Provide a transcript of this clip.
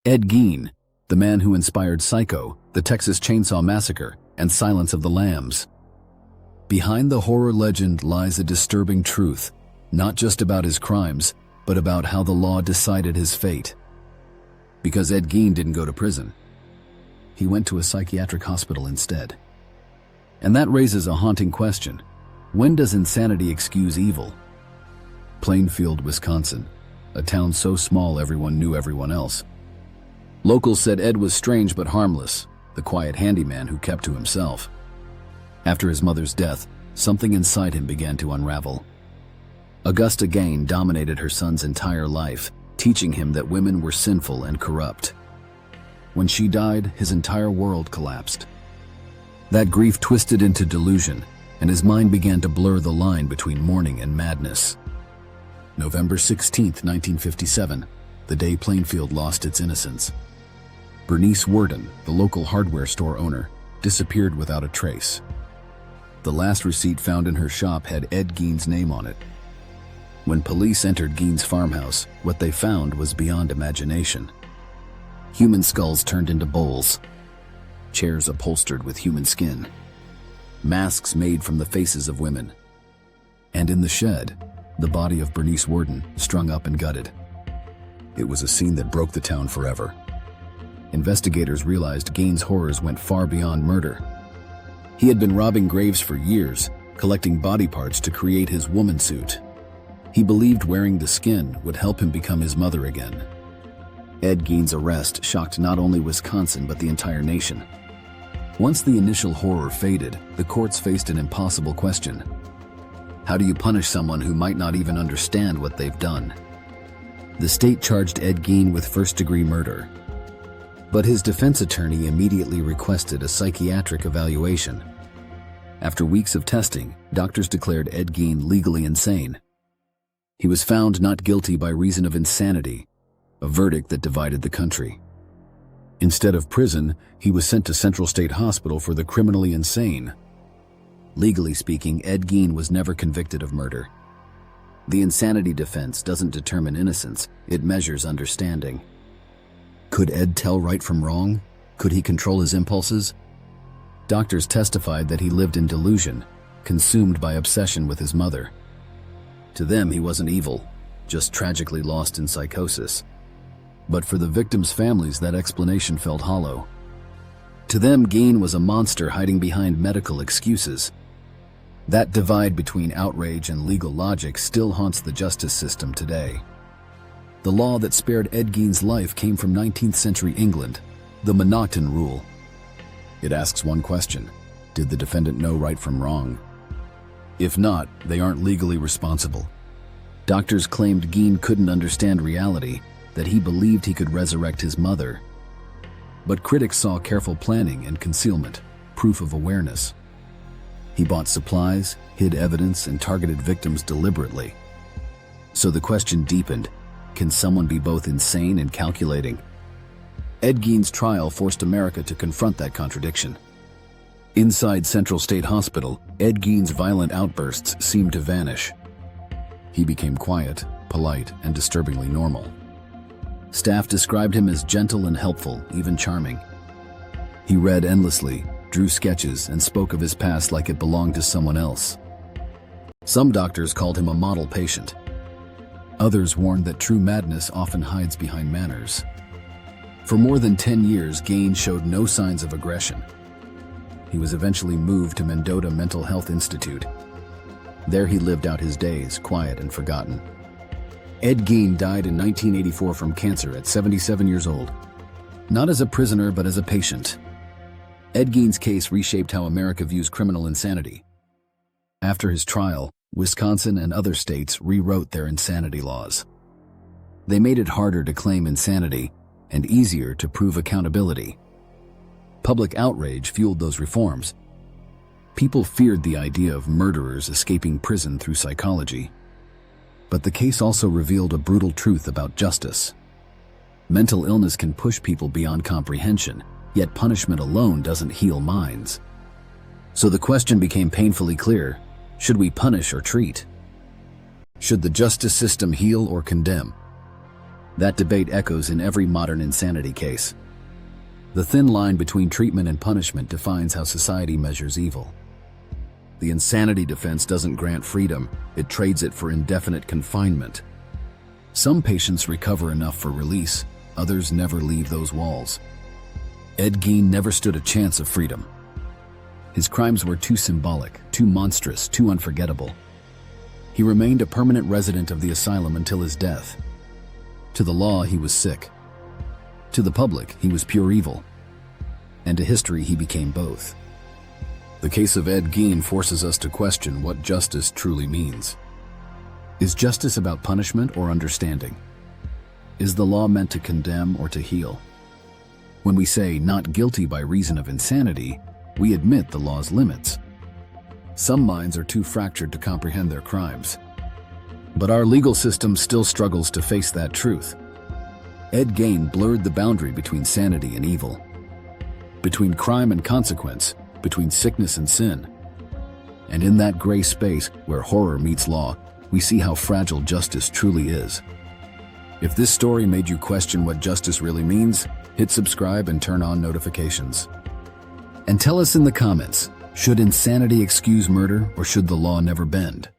Ed Gein, the man who inspired Psycho, the Texas Chainsaw Massacre, and Silence of the Lambs. Behind the horror legend lies a disturbing truth, not just about his crimes, but about how the law decided his fate. Because Ed Gein didn't go to prison. He went to a psychiatric hospital instead. And that raises a haunting question. When does insanity excuse evil? Plainfield, Wisconsin, a town so small everyone knew everyone else. Locals said Ed was strange but harmless, the quiet handyman who kept to himself. After his mother's death, something inside him began to unravel. Ed Gein dominated her son's entire life, teaching him that women were sinful and corrupt. When she died, his entire world collapsed. That grief twisted into delusion, and his mind began to blur the line between mourning and madness. November 16, 1957, the day Plainfield lost its innocence. Bernice Worden, the local hardware store owner, disappeared without a trace. The last receipt found in her shop had Ed Gein's name on it. When police entered Gein's farmhouse, what they found was beyond imagination. Human skulls turned into bowls, chairs upholstered with human skin, masks made from the faces of women. And in the shed, the body of Bernice Worden, strung up and gutted. It was a scene that broke the town forever. Investigators realized Gein's horrors went far beyond murder. He had been robbing graves for years, collecting body parts to create his woman suit. He believed wearing the skin would help him become his mother again. Ed Gein's arrest shocked not only Wisconsin but the entire nation. Once the initial horror faded, the courts faced an impossible question. How do you punish someone who might not even understand what they've done? The state charged Ed Gein with first-degree murder. But his defense attorney immediately requested a psychiatric evaluation. After weeks of testing, doctors declared Ed Gein legally insane. He was found not guilty by reason of insanity, a verdict that divided the country. Instead of prison, he was sent to Central State Hospital for the criminally insane. Legally speaking, Ed Gein was never convicted of murder. The insanity defense doesn't determine innocence, it measures understanding. Could Ed tell right from wrong? Could he control his impulses? Doctors testified that he lived in delusion, consumed by obsession with his mother. To them, he wasn't evil, just tragically lost in psychosis. But for the victims' families, that explanation felt hollow. To them, Gein was a monster hiding behind medical excuses. That divide between outrage and legal logic still haunts the justice system today. The law that spared Ed Gein's life came from 19th century England, the Monckton Rule. It asks one question: did the defendant know right from wrong? If not, they aren't legally responsible. Doctors claimed Gein couldn't understand reality, that he believed he could resurrect his mother. But critics saw careful planning and concealment, proof of awareness. He bought supplies, hid evidence, and targeted victims deliberately. So the question deepened: can someone be both insane and calculating? Ed Gein's trial forced America to confront that contradiction. Inside Central State Hospital, Ed Gein's violent outbursts seemed to vanish. He became quiet, polite, and disturbingly normal. Staff described him as gentle and helpful, even charming. He read endlessly, drew sketches, and spoke of his past like it belonged to someone else. Some doctors called him a model patient. Others warned that true madness often hides behind manners. For more than 10 years, Gein showed no signs of aggression. He was eventually moved to Mendota Mental Health Institute. There he lived out his days, quiet and forgotten. Ed Gein died in 1984 from cancer at 77 years old. Not as a prisoner, but as a patient. Ed Gein's case reshaped how America views criminal insanity. After his trial, Wisconsin and other states rewrote their insanity laws. They made it harder to claim insanity and easier to prove accountability. Public outrage fueled those reforms. People feared the idea of murderers escaping prison through psychology. But the case also revealed a brutal truth about justice. Mental illness can push people beyond comprehension, yet punishment alone doesn't heal minds. So the question became painfully clear: should we punish or treat? Should the justice system heal or condemn? That debate echoes in every modern insanity case. The thin line between treatment and punishment defines how society measures evil. The insanity defense doesn't grant freedom, it trades it for indefinite confinement. Some patients recover enough for release, others never leave those walls. Ed Gein never stood a chance of freedom. His crimes were too symbolic, too monstrous, too unforgettable. He remained a permanent resident of the asylum until his death. To the law, he was sick. To the public, he was pure evil. And to history, he became both. The case of Ed Gein forces us to question what justice truly means. Is justice about punishment or understanding? Is the law meant to condemn or to heal? When we say not guilty by reason of insanity, we admit the law's limits. Some minds are too fractured to comprehend their crimes. But our legal system still struggles to face that truth. Ed Gein blurred the boundary between sanity and evil, between crime and consequence, between sickness and sin. And in that gray space where horror meets law, we see how fragile justice truly is. If this story made you question what justice really means, hit subscribe and turn on notifications. And tell us in the comments, should insanity excuse murder or should the law never bend?